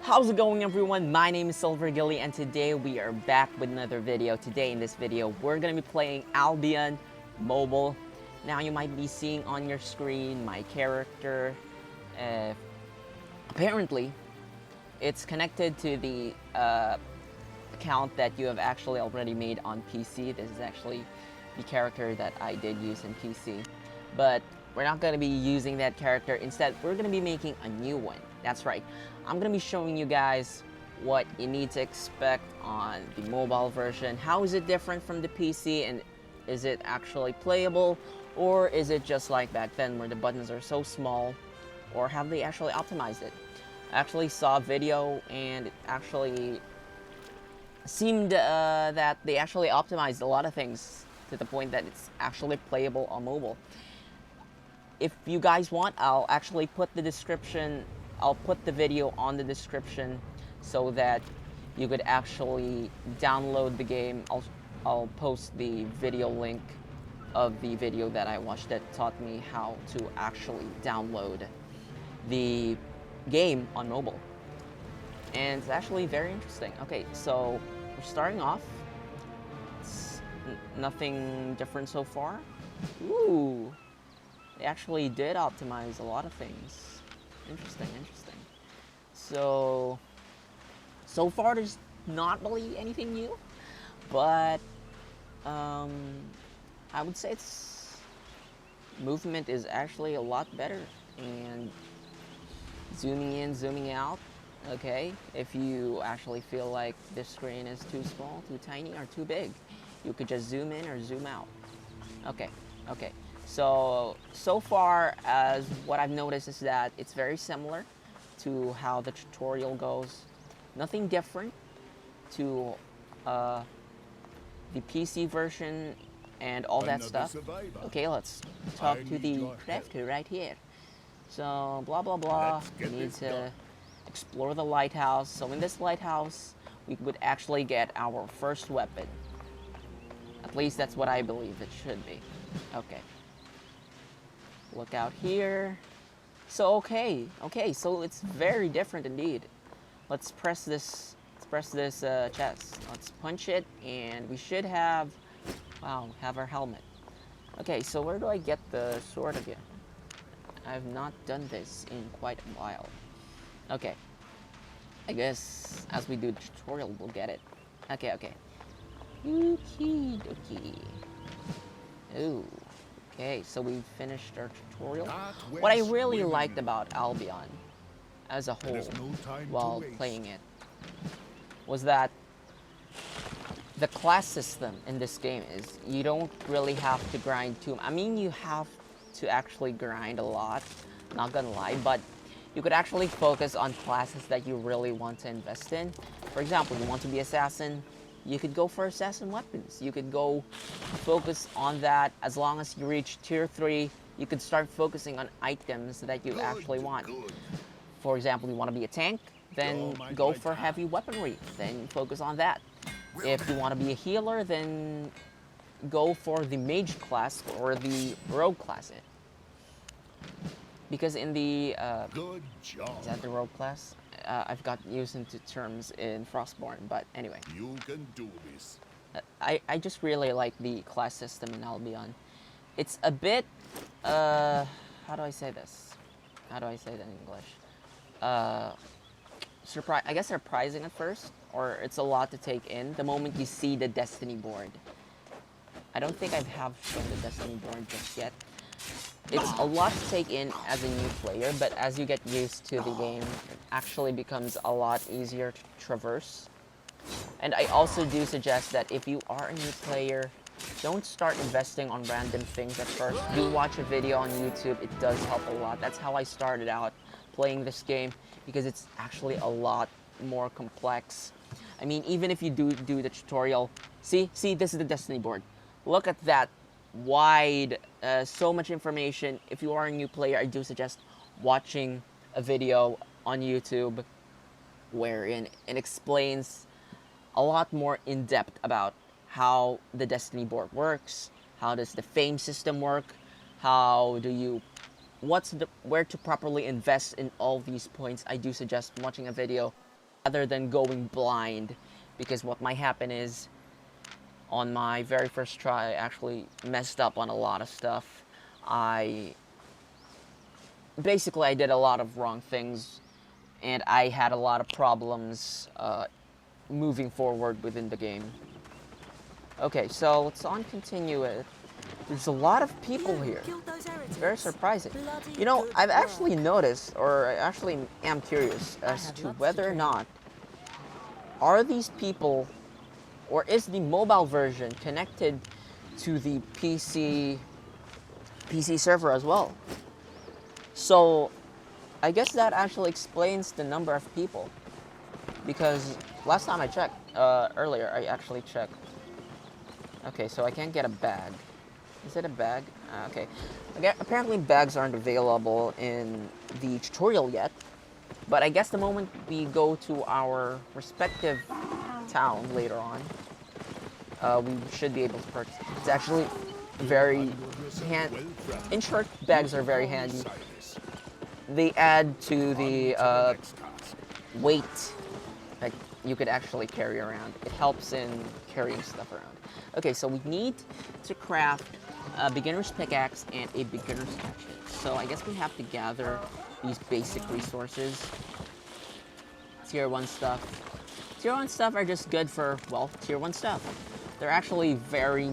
How's it going, everyone? My name is Silver Gilly, and today we are back with another video. Today in this video we're gonna be playing Albion mobile. Now you might be seeing on your screen my character. Apparently it's connected to the account that you have actually already made on PC. This is actually the character that I did use in PC, but we're not going to be using that character. Instead, we're going to be making a new one. That's right. I'm going to be showing you guys what you need to expect on the mobile version. How is it different from the PC, and is it actually playable, or is it just like back then where the buttons are so small, or have they actually optimized it? I actually saw a video and it actually seemed that they actually optimized a lot of things to the point that it's actually playable on mobile. If you guys want, I'll actually put the description, I'll put the video on the description so that you could actually download the game. I'll post the video link of the video that I watched that taught me how to actually download the game on mobile. And it's actually very interesting. Okay, so we're starting off. It's nothing different so far. Ooh. They actually did optimize a lot of things. Interesting. So far there's not really anything new, but I would say its movement is actually a lot better, and zooming in, zooming out. Okay, if you actually feel like this screen is too small, too tiny, or too big, you could just zoom in or zoom out. Okay. So far as what I've noticed is that it's very similar to how the tutorial goes. Nothing different to the PC version and all that stuff. Okay, let's talk to the crafter right here. So blah blah blah. We need to explore the lighthouse. So in this lighthouse, we would actually get our first weapon. At least that's what I believe it should be. Okay. Look out here. So okay, so it's very different indeed. Let's press this chest. Let's punch it, and we should have, have our helmet. Okay, so where do I get the sword again? I've not done this in quite a while. Okay. I guess as we do the tutorial, we'll get it. Okay. Okie dokie. Ooh. Okay, so we finished our tutorial. What I really liked about Albion as a whole while playing it was that the class system in this game is you don't really have to grind too much. I mean, you have to actually grind a lot, not gonna lie, but you could actually focus on classes that you really want to invest in. For example, you want to be assassin, you could go for assassin weapons. You could go focus on that. As long as you reach tier 3, you could start focusing on items that you actually want. For example, you want to be a tank, then go for heavy weaponry, then focus on that. If you want to be a healer, then go for the mage class or the rogue class. Because in the is that the rogue class? I've got used into terms in Frostborn, but anyway. You can do this. I just really like the class system in Albion. It's a bit, how do I say this? How do I say that in English? I guess surprising at first, or it's a lot to take in the moment you see the Destiny board. I don't think I have shown the Destiny board just yet. It's a lot to take in as a new player, but as you get used to the game, it actually becomes a lot easier to traverse. And I also do suggest that if you are a new player, don't start investing on random things at first. Do watch a video on YouTube. It does help a lot. That's how I started out playing this game, because it's actually a lot more complex. I mean, even if you do the tutorial, see, this is the Destiny board. Look at that. Wide, so much information. If you are a new player, I do suggest watching a video on YouTube wherein it explains a lot more in depth about how the Destiny board works, how does the fame system work, how do you where to properly invest in all these points. I do suggest watching a video rather than going blind, because what might happen is on my very first try I actually messed up on a lot of stuff. I did a lot of wrong things, and I had a lot of problems moving forward within the game. Okay, so let's continue it. There's a lot of people here. It's very surprising. You know, I've actually noticed, or I actually am curious as to whether or not are these people, or is the mobile version connected to the PC server as well? So I guess that actually explains the number of people, because last time I checked, earlier I actually checked. Okay, so I can't get a bag. Is it a bag? Okay. Apparently bags aren't available in the tutorial yet, but I guess the moment we go to our respective town later on, we should be able to purchase. It's actually very in short, bags are very handy. They add to the weight that you could actually carry around. It helps in carrying stuff around. Okay, so we need to craft a beginner's pickaxe and a beginner's hatchet. So I guess we have to gather these basic resources. Tier 1 stuff. Tier 1 stuff are just good for, well, Tier 1 stuff. They're actually very,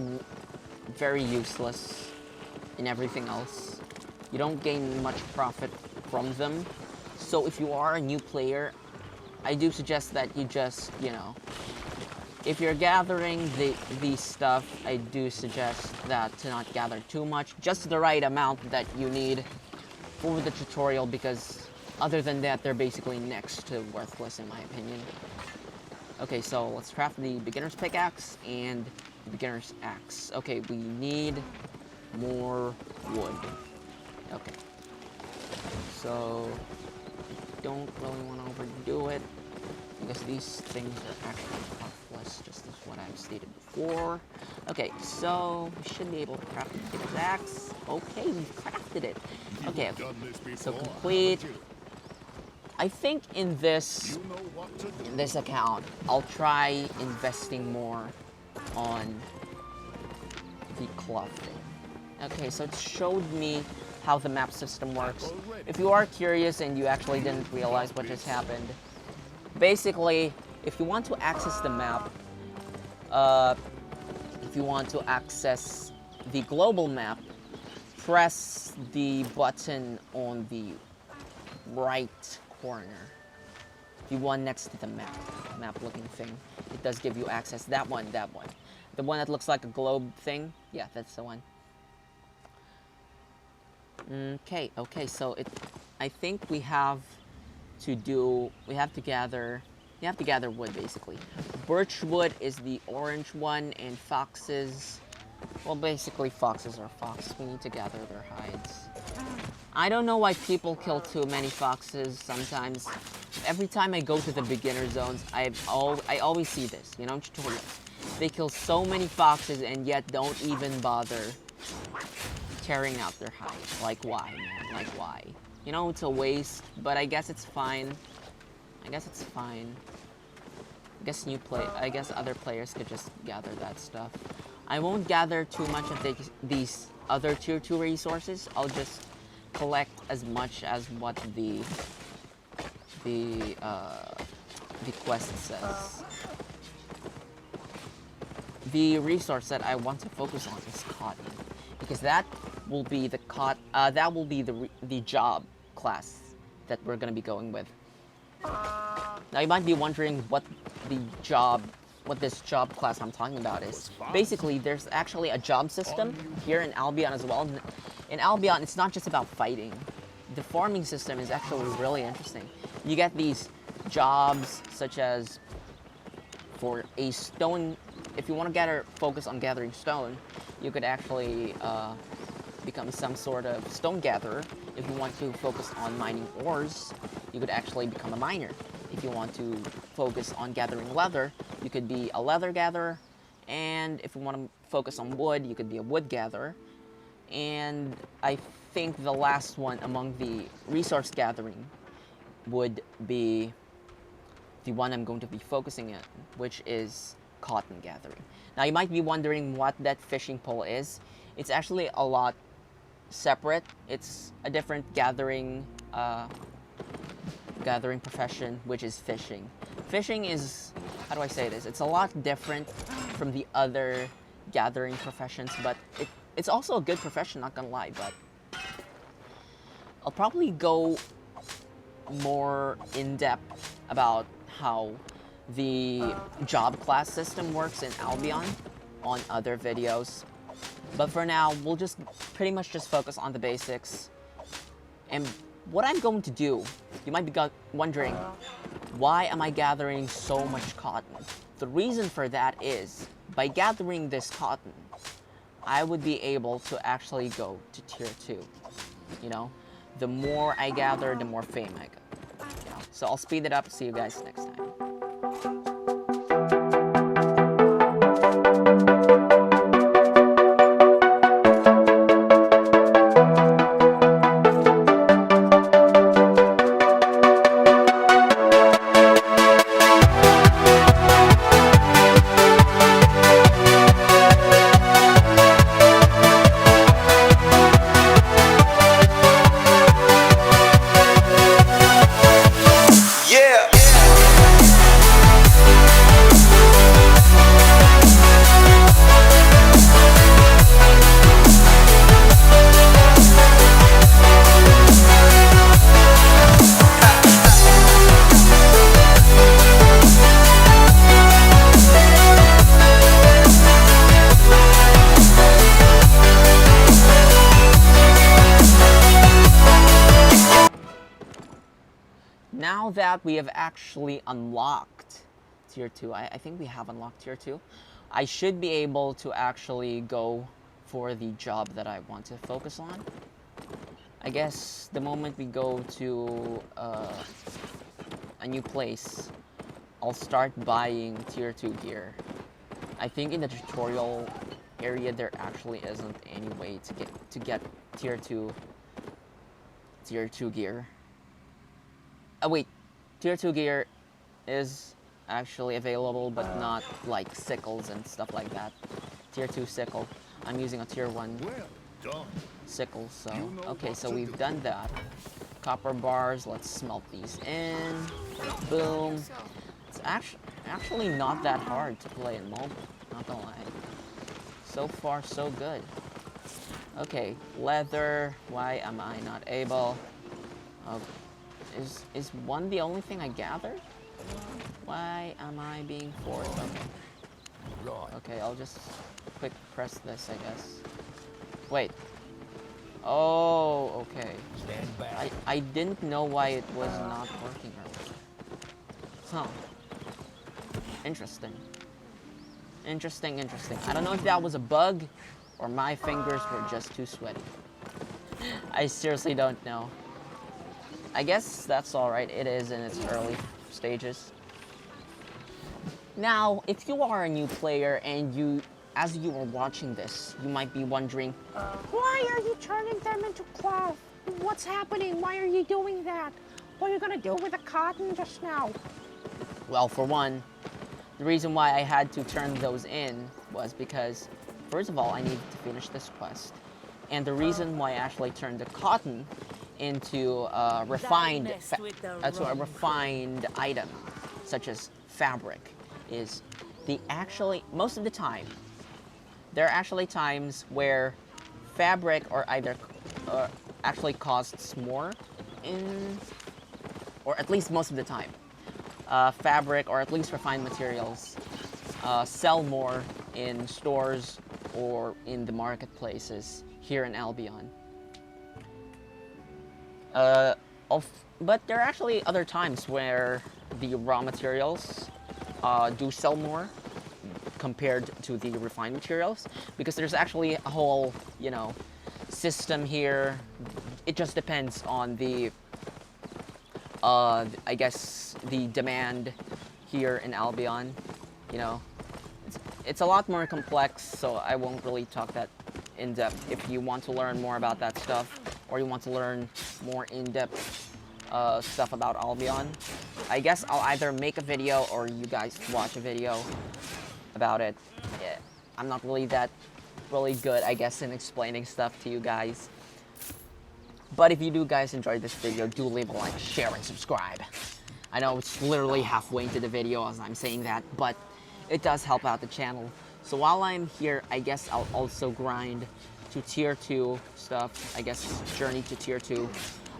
very useless in everything else. You don't gain much profit from them. So if you are a new player, I do suggest that you just, you know, if you're gathering these stuff, I do suggest that to not gather too much, just the right amount that you need for the tutorial, because other than that, they're basically next to worthless in my opinion. Okay, so let's craft the beginner's pickaxe and the beginner's axe. Okay, we need more wood. Okay. So, don't really want to overdo it, because these things are actually worthless, just as what I've stated before. Okay, so we should be able to craft the beginner's axe. Okay, we've crafted it. Okay, so complete. I think in this account, I'll try investing more on the clothing. Okay, so it showed me how the map system works. If you are curious and you actually didn't realize what just happened, basically, if you want to access the map, if you want to access the global map, press the button on the right corner. The one next to the map looking thing. It does give you access. That one. The one that looks like a globe thing. Yeah, that's the one. Okay, so I think we have to gather wood basically. Birch wood is the orange one, and foxes, well, basically foxes are fox. We need to gather their hides. I don't know why people kill too many foxes sometimes. Every time I go to the beginner zones, I always see this, you know, tutorials. They kill so many foxes and yet don't even bother tearing out their hides. Like, why, man? Like, why? You know, it's a waste, but I guess it's fine. I guess other players could just gather that stuff. I won't gather too much of these other tier 2 resources. I'll just collect as much as what the quest says. The resource that I want to focus on is cotton, because that will be the job class that we're going to be going with. Now you might be wondering what this job class I'm talking about is. Basically, there's actually a job system here in Albion as well. In Albion, it's not just about fighting. The farming system is actually really interesting. You get these jobs, such as for a stone. If you want to focus on gathering stone, you could actually become some sort of stone gatherer. If you want to focus on mining ores, you could actually become a miner. If you want to focus on gathering leather, you could be a leather gatherer. And if you want to focus on wood, you could be a wood gatherer. And I think the last one among the resource gathering would be the one I'm going to be focusing on, which is cotton gathering. Now you might be wondering what that fishing pole is. It's actually a lot separate. It's a different gathering profession, which is fishing. Fishing is, how do I say this? It's a lot different from the other gathering professions, but it's also a good profession, not gonna lie, but I'll probably go more in depth about how the job class system works in Albion on other videos. But for now, we'll just pretty much just focus on the basics. And what I'm going to do, you might be wondering, why am I gathering so much cotton? The reason for that is, by gathering this cotton, I would be able to actually go to tier 2. You know, the more I gather, the more fame I get. Yeah. So I'll speed it up. See you guys next time. Now that we have actually unlocked tier 2, I think we have unlocked tier 2, I should be able to actually go for the job that I want to focus on. I guess the moment we go to a new place, I'll start buying tier 2 gear. I think in the tutorial area there actually isn't any way to get tier 2 gear. Oh wait, tier 2 gear is actually available, but not like sickles and stuff like that. Tier 2 sickle. I'm using a tier 1 sickle, so okay, so we've done that. Copper bars, let's smelt these in. Boom. It's actually not that hard to play in mobile, not gonna lie. So far, so good. Okay, leather. Why am I not able? Is one the only thing I gathered? Why am I being forced? Okay. Okay, I'll just quick press this, I guess. Wait. Oh, okay. Stand back. I didn't know why it was not working earlier. Huh. Interesting. Interesting. I don't know if that was a bug or my fingers were just too sweaty. I seriously don't know. I guess that's alright, it is in its early stages. Now, if you are a new player and as you are watching this, you might be wondering, why are you turning them into cloth? What's happening? Why are you doing that? What are you gonna do with the cotton just now? Well, for one, the reason why I had to turn those in was because, first of all, I needed to finish this quest. And the reason why I actually turned the cotton into a refined item, such as fabric, is most of the time, there are actually times where fabric actually costs more or at least most of the time, fabric or at least refined materials sell more in stores or in the marketplaces here in Albion. But there are actually other times where the raw materials do sell more compared to the refined materials, because there's actually a whole, system here. It just depends on the, I guess, the demand here in Albion. It's a lot more complex, so I won't really talk that in depth. If you want to learn more about that stuff, or you want to learn more in-depth stuff about Albion, I guess I'll either make a video or you guys watch a video about it. Yeah, I'm not really that good, I guess, in explaining stuff to you guys. But if you do guys enjoy this video, do leave a like, share, and subscribe. I know it's literally halfway into the video as I'm saying that, but it does help out the channel. So while I'm here, I guess I'll also grind to tier 2 stuff. I guess journey to tier 2.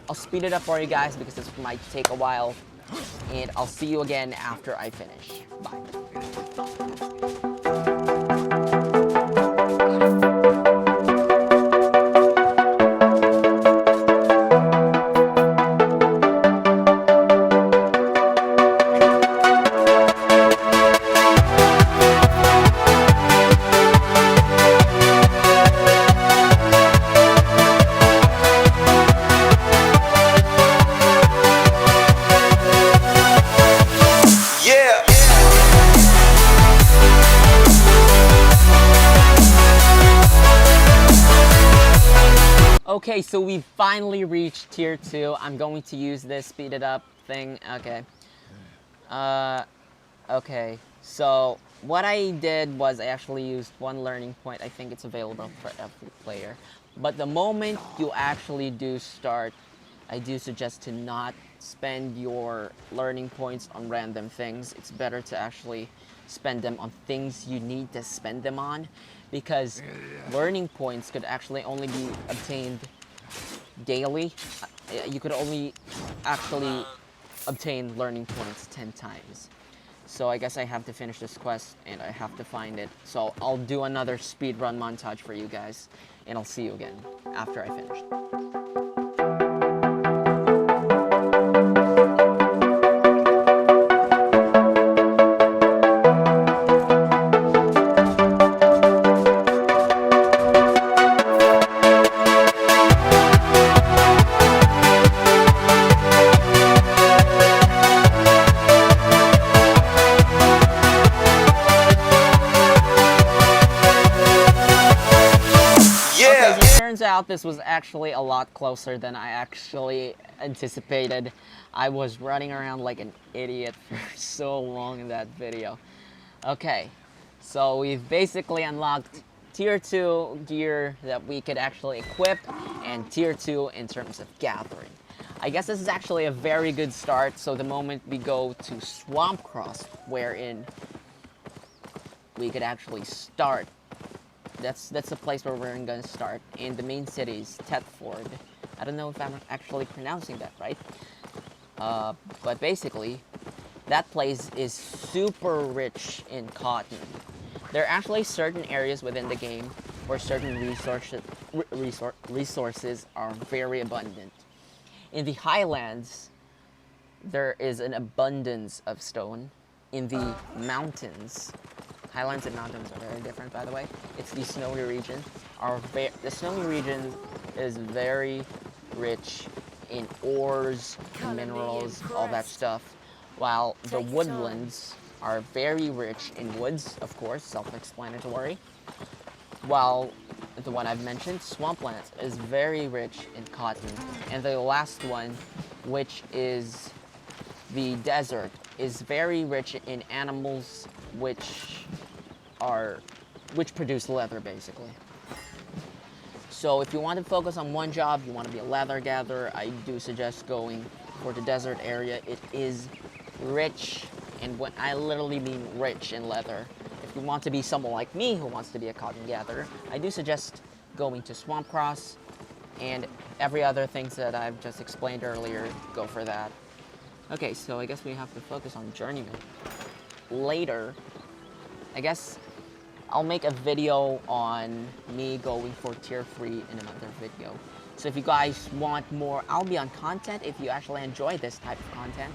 I'll speed it up for you guys because this might take a while. And I'll see you again after I finish. Bye. Okay, so we finally reached tier 2. I'm going to use this speed it up thing. Okay. Okay. So what I did was I actually used one learning point. I think it's available for every player. But the moment you actually do start, I do suggest to not spend your learning points on random things. It's better to actually spend them on things you need to spend them on, because learning points could actually only be obtained daily. You could only actually obtain learning points 10 times. So I guess I have to finish this quest and I have to find it. So I'll do another speedrun montage for you guys, and I'll see you again after I finish. Turns out this was actually a lot closer than I actually anticipated. I was running around like an idiot for so long in that video. Okay, so we've basically unlocked tier 2 gear that we could actually equip, and tier 2 in terms of gathering. I guess this is actually a very good start. So the moment we go to Swamp Cross, wherein we could actually start, that's the place where we're gonna start. In the main cities, Thetford. I don't know if I'm actually pronouncing that right. But basically, that place is super rich in cotton. There are actually certain areas within the game where certain resources are very abundant. In the highlands, there is an abundance of stone. In the mountains, highlands and mountains are very different, by the way. It's the snowy region. The snowy region is very rich in ores, minerals, all that stuff, while the woodlands are very rich in woods, of course, self-explanatory, while the one I've mentioned, swamplands, is very rich in cotton. And the last one, which is the desert, is very rich in animals which produce leather, basically. So if you want to focus on one job, you want to be a leather gatherer, I do suggest going for the desert area. It is rich, and what I literally mean rich in leather. If you want to be someone like me who wants to be a cotton gatherer, I do suggest going to Swamp Cross, and every other things that I've just explained earlier, go for that. Okay, so I guess we have to focus on Journeyman. Later, I guess I'll make a video on me going for tier 3 in another video. So if you guys want more Albion content, if you actually enjoy this type of content,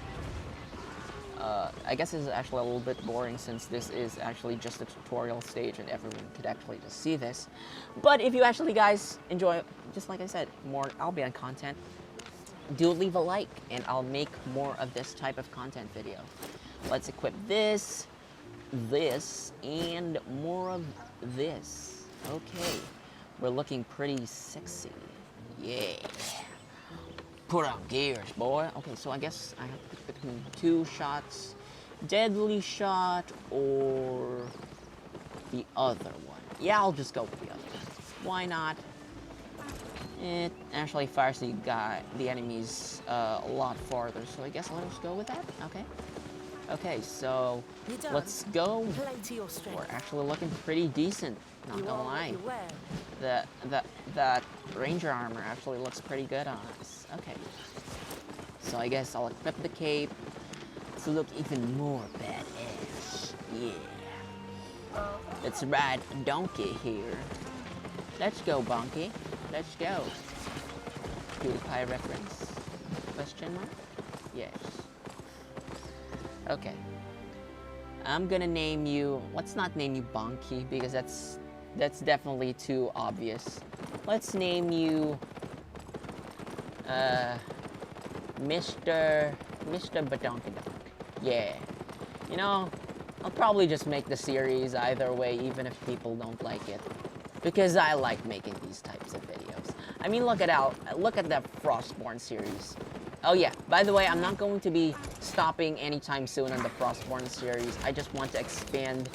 I guess this is actually a little bit boring since this is actually just a tutorial stage and everyone could actually just see this. But if you actually guys enjoy, just like I said, more Albion content, do leave a like and I'll make more of this type of content video. Let's equip this, and more of this. Okay, we're looking pretty sexy. Yeah. Put on gears, boy. Okay, so I guess I have to pick between 2 shots. Deadly shot or the other one. Yeah, I'll just go with the other one. Why not? It actually fires the enemies a lot farther, so I guess I'll just go with that. Okay. Okay, so let's go. We're actually looking pretty decent, not gonna lie. That ranger armor actually looks pretty good on us. Okay. So I guess I'll equip the cape to look even more badass. Yeah. Let's ride a donkey here. Let's go, Bonky. Let's go. PewDiePie reference? Question mark? Yes. Okay. I'm gonna name you... Let's not name you Bonky, because that's definitely too obvious. Let's name you... Mr. Badonkadonk. Yeah. You know, I'll probably just make the series either way, even if people don't like it. Because I like making these types of videos. I mean, look at the Frostborn series. Oh yeah, by the way, I'm not going to be stopping anytime soon on the Frostborn series. I just want to expand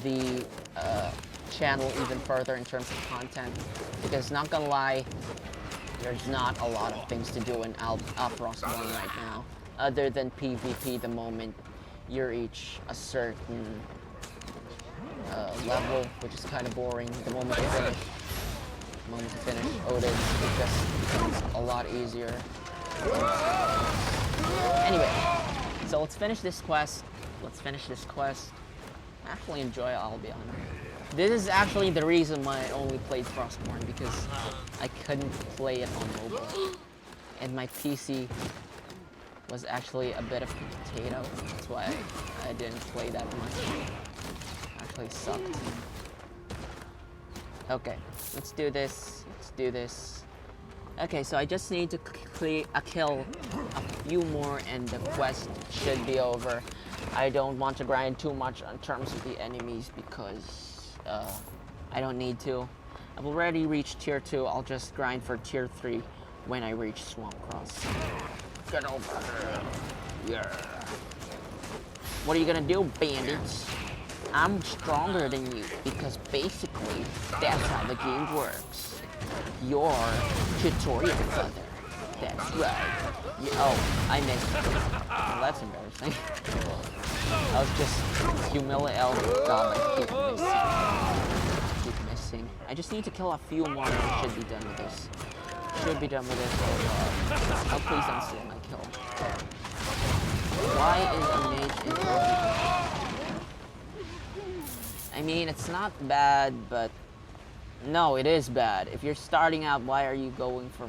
the channel even further in terms of content. Because, not gonna lie, there's not a lot of things to do in Frostborn right now. Other than PvP the moment you reach a certain level, which is kind of boring. The moment you finish Odin, it just becomes a lot easier. Anyway, so let's finish this quest. Actually enjoy Albion. This is actually the reason why I only played Frostborn, because I couldn't play it on mobile. And my PC was actually a bit of a potato. That's why I didn't play that much. Actually sucked. Okay, let's do this. Okay, so I just need to kill a few more and the quest should be over. I don't want to grind too much in terms of the enemies because I don't need to. I've already reached tier 2. I'll just grind for tier 3 when I reach Swamp Cross. Get over here. Yeah. What are you gonna do, bandits? I'm stronger than you, because basically, that's how the game works. You're tutorial feather. That's right. Oh, I missed. Well, that's embarrassing. I was just humiliated. Oh god, I keep missing. I just need to kill a few more and I should be done with this. Oh, please don't steal my kill. Why is a mage in I mean, it's not bad, but no, it is bad. If you're starting out, why are you going for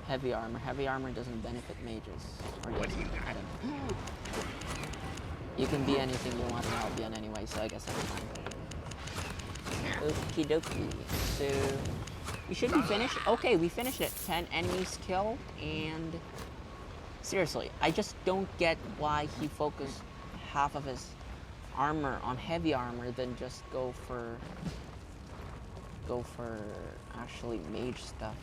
heavy armor? Heavy armor doesn't benefit mages. Or does it? I don't know. You can be anything you want in Albion anyway, so I guess that's fine. Okie dokie. So we should be finished. Okay, we finished it. 10 enemies killed, and seriously, I just don't get why he focused half of his armor on heavy armor than just go for actually mage stuff.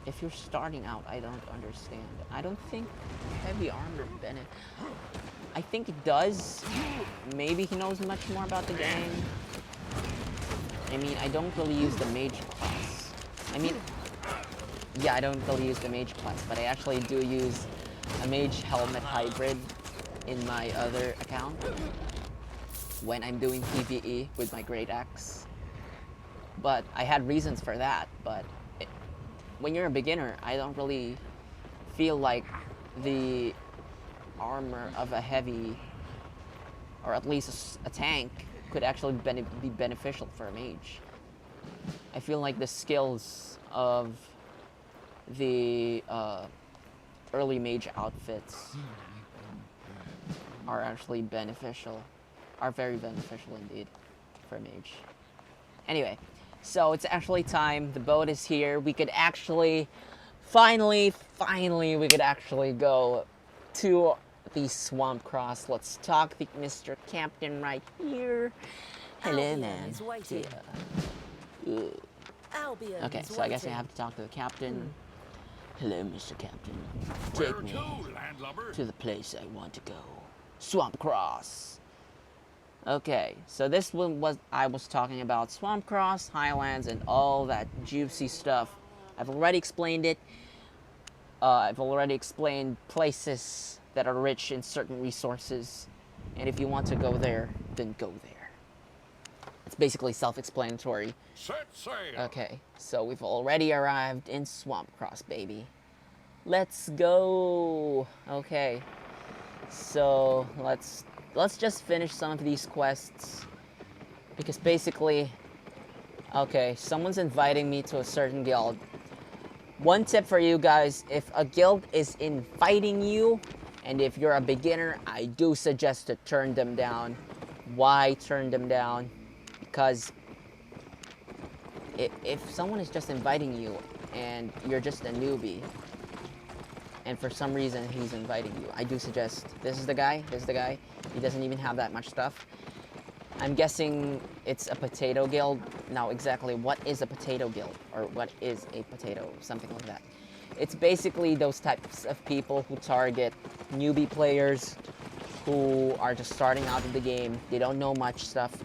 If you're starting out, I don't understand. I don't think heavy armor benefit. I think it does. Maybe he knows much more about the game. I mean, I don't really use the mage class. I mean, yeah, I don't really use the mage class, but I actually do use a mage helmet hybrid in my other account when I'm doing PvE with my great axe. But I had reasons for that, but when you're a beginner, I don't really feel like the armor of a heavy, or at least a tank, could actually be beneficial for a mage. I feel like the skills of the early mage outfits are actually beneficial, are very beneficial indeed for a mage. Anyway, so it's actually time. The boat is here. We could actually, finally, we could actually go to the Swamp Cross. Let's talk to Mr. Captain right here. Hello, man. Yeah. Albion. Okay, so I guess I have to talk to the captain. Hello, Mr. Captain. Take me to the place I want to go. Swamp Cross. Okay, so this one was I was talking about Swamp Cross, Highlands, and all that juicy stuff. I've already explained it. I've already explained places that are rich in certain resources, and if you want to go there, then go there. It's basically self-explanatory. Set sail. Okay, so we've already arrived in Swamp Cross, baby. Let's go. Okay, so let's just finish some of these quests, because basically, okay, someone's inviting me to a certain guild. One tip for you guys, if a guild is inviting you, and if you're a beginner, I do suggest to turn them down. Why turn them down? Because if someone is just inviting you, and you're just a newbie, and for some reason he's inviting you, I do suggest, this is the guy, he doesn't even have that much stuff. I'm guessing it's a potato guild. Now, exactly what is a potato guild? Or what is a potato? Something like that. It's basically those types of people who target newbie players who are just starting out in the game. They don't know much stuff.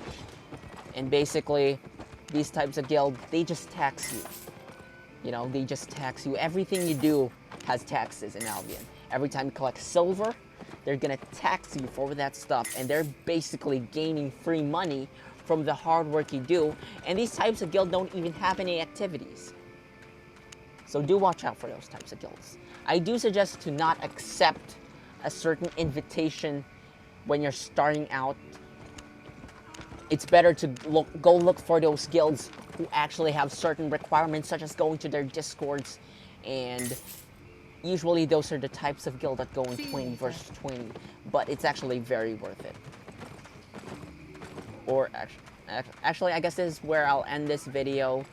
And basically, these types of guild, they just tax you. You know, they just tax you. Everything you do has taxes in Albion. Every time you collect silver, they're gonna tax you for that stuff, and they're basically gaining free money from the hard work you do. And these types of guilds don't even have any activities. So do watch out for those types of guilds. I do suggest to not accept a certain invitation when you're starting out. It's better to go look for those guilds who actually have certain requirements, such as going to their discords, and usually those are the types of guild that go in 20 versus 20, but it's actually very worth it. Or actually, I guess this is where I'll end this video,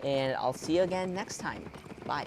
and I'll see you again next time. Bye.